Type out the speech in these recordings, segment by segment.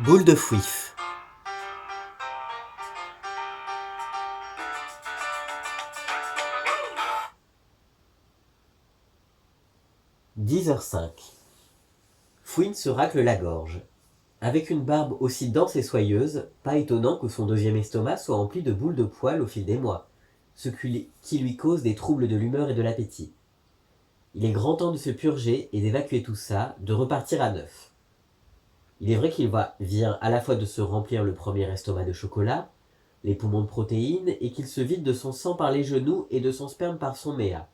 Boule de fouif. 10h05. Fouine se racle la gorge. Avec une barbe aussi dense et soyeuse, pas étonnant que son deuxième estomac soit rempli de boules de poils au fil des mois, ce qui lui cause des troubles de l'humeur et de l'appétit. Il est grand temps de se purger et d'évacuer tout ça, de repartir à neuf. Il est vrai vient à la fois de se remplir le premier estomac de chocolat, les poumons de protéines, et qu'il se vide de son sang par les genoux et de son sperme par son méa.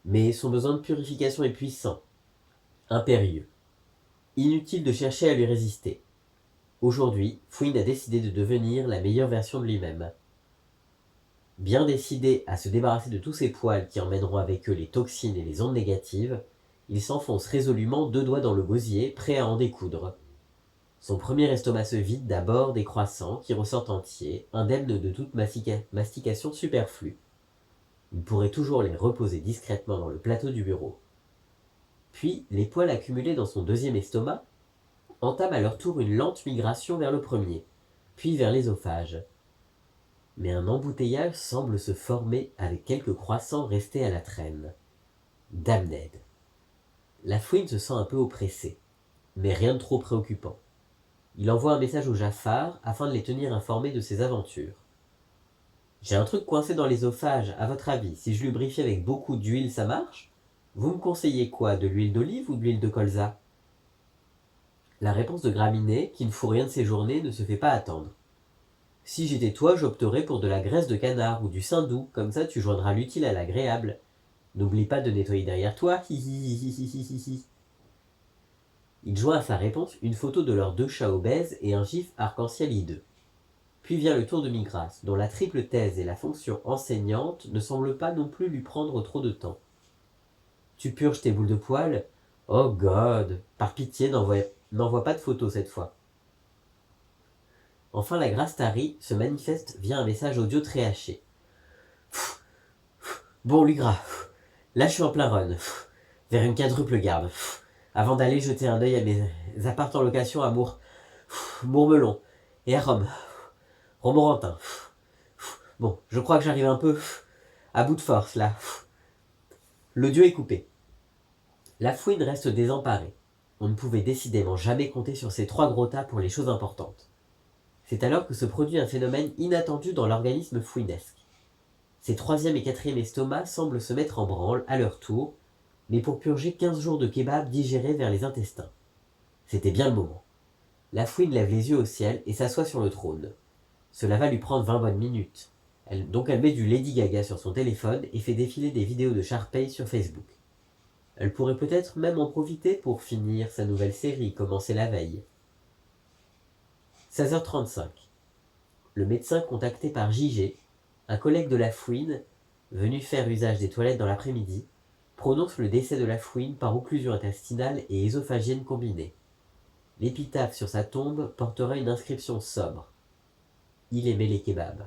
Mais son besoin de purification est puissant, impérieux. Inutile de chercher à lui résister. Aujourd'hui, Fouine a décidé de devenir la meilleure version de lui-même. Bien décidé à se débarrasser de tous ces poils qui emmèneront avec eux les toxines et les ondes négatives, il s'enfonce résolument deux doigts dans le gosier, prêt à en découdre. Son premier estomac se vide d'abord des croissants qui ressortent entiers, indemnes de toute mastication superflue. Il pourrait toujours les reposer discrètement dans le plateau du bureau. Puis, les poils accumulés dans son deuxième estomac entament à leur tour une lente migration vers le premier, puis vers l'ésophage. Mais un embouteillage semble se former avec quelques croissants restés à la traîne. Damned. La Fouine se sent un peu oppressée, mais rien de trop préoccupant. Il envoie un message aux Jaffar afin de les tenir informés de ses aventures. J'ai un truc coincé dans l'ésophage, à votre avis, si je lubrifie avec beaucoup d'huile, ça marche? Vous me conseillez quoi, de l'huile d'olive ou de l'huile de colza? La réponse de Graminet, qui ne fout rien de ses journées, ne se fait pas attendre. Si j'étais toi, j'opterais pour de la graisse de canard ou du saindoux, comme ça tu joindras l'utile à l'agréable. N'oublie pas de nettoyer derrière toi, hi. Il joint à sa réponse une photo de leurs deux chats obèses et un gif arc-en-ciel hideux. Puis vient le tour de Migras, dont la triple thèse et la fonction enseignante ne semblent pas non plus lui prendre trop de temps. Tu purges tes boules de poils? Oh God! Par pitié, n'envoie pas de photos cette fois. Enfin, la grâce Tari se manifeste via un message audio très haché. Bon, Lugra, là je suis en plein run, vers une quadruple garde, avant d'aller jeter un œil à mes apparts en location à Mourmelon et à Rome, Romorantin. Bon, je crois que j'arrive un peu à bout de force là. L'audio est coupé. La Fouine reste désemparée. On ne pouvait décidément jamais compter sur ces trois gros tas pour les choses importantes. C'est alors que se produit un phénomène inattendu dans l'organisme fouinesque. Ses troisième et quatrième estomacs semblent se mettre en branle à leur tour, mais pour purger 15 jours de kebab digérés vers les intestins. C'était bien le moment. La Fouine lève les yeux au ciel et s'assoit sur le trône. Cela va lui prendre 20 bonnes minutes. Donc elle met du Lady Gaga sur son téléphone et fait défiler des vidéos de Sharpay sur Facebook. Elle pourrait peut-être même en profiter pour finir sa nouvelle série commencée la veille. 16h35. Le médecin contacté par JG, un collègue de la Fouine, venu faire usage des toilettes dans l'après-midi, prononce le décès de la Fouine par occlusion intestinale et ésophagienne combinée. L'épitaphe sur sa tombe portera une inscription sobre. Il aimait les kebabs.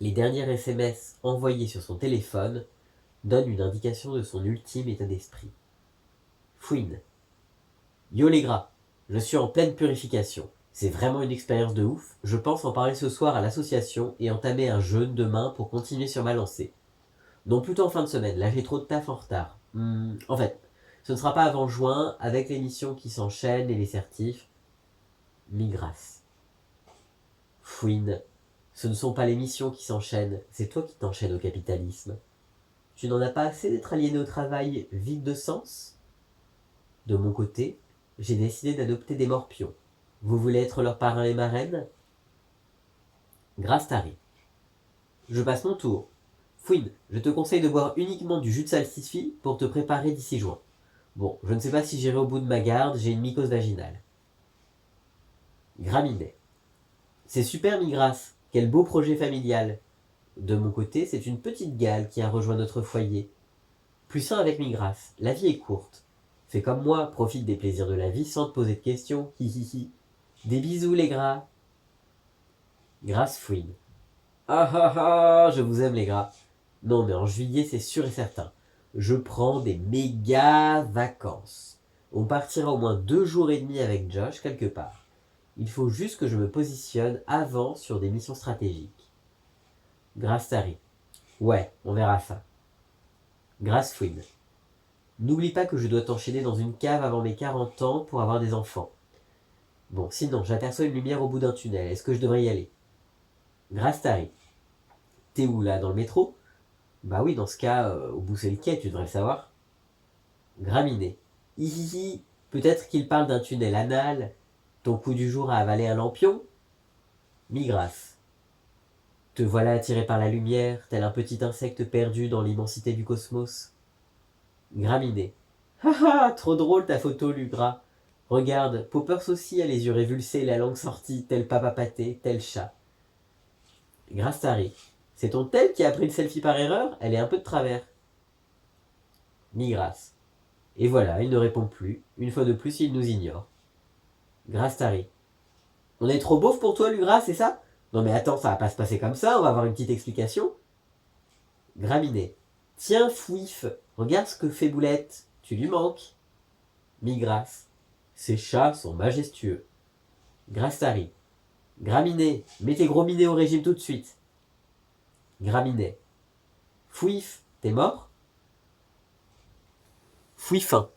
Les derniers SMS envoyés sur son téléphone donnent une indication de son ultime état d'esprit. Fouine. Yo les gras, je suis en pleine purification. C'est vraiment une expérience de ouf. Je pense en parler ce soir à l'association et entamer un jeûne demain pour continuer sur ma lancée. Non, plutôt en fin de semaine. Là, j'ai trop de taf en retard. En fait, ce ne sera pas avant juin, avec l'émission qui s'enchaîne et les certifs. Migras. Fouine. Ce ne sont pas les missions qui s'enchaînent, c'est toi qui t'enchaînes au capitalisme. Tu n'en as pas assez d'être aliéné au travail vide de sens? De mon côté, j'ai décidé d'adopter des morpions. Vous voulez être leur parrain et marraine? Grâce Tari. Je passe mon tour. Fouine, je te conseille de boire uniquement du jus de salsifis pour te préparer d'ici juin. Bon, je ne sais pas si j'irai au bout de ma garde, j'ai une mycose vaginale. Graminet. C'est super Migras, quel beau projet familial. De mon côté, c'est une petite gale qui a rejoint notre foyer. Plus sain avec Migras, la vie est courte. Fais comme moi, profite des plaisirs de la vie sans te poser de questions, hihihi. Des bisous les gras. Grasse Fouine. Ah ah ah, je vous aime les gras. Non mais en juillet c'est sûr et certain. Je prends des méga vacances. On partira au moins 2 jours et demi avec Josh quelque part. Il faut juste que je me positionne avant sur des missions stratégiques. Grastari. Ouais, on verra ça. Grassfwin. N'oublie pas que je dois t'enchaîner dans une cave avant mes 40 ans pour avoir des enfants. Bon, sinon, j'aperçois une lumière au bout d'un tunnel. Est-ce que je devrais y aller? Grastari. T'es où là, dans le métro? Bah oui, dans ce cas, au bout c'est le quai, tu devrais le savoir. Graminé. Hihihi, peut-être qu'il parle d'un tunnel anal. Ton coup du jour a avalé un lampion? Migras. Te voilà attiré par la lumière, tel un petit insecte perdu dans l'immensité du cosmos. Graminé. Haha, trop drôle ta photo, Lugra. Regarde, Poppers aussi a les yeux révulsés et la langue sortie, tel papa pâté, tel chat. Grastari. C'est ton tel qui a pris le selfie par erreur? Elle est un peu de travers. Migras. Et voilà, il ne répond plus. Une fois de plus, il nous ignore. Grastari. On est trop beauf pour toi, Lugra, c'est ça? Non mais attends, ça va pas se passer comme ça, on va avoir une petite explication. Graminé. Tiens, Fouif, regarde ce que fait Boulette. Tu lui manques. Migras. Ces chats sont majestueux. Grastari. Graminé, mets tes gros minets au régime tout de suite. Graminé. Fouif, t'es mort? Fouifin.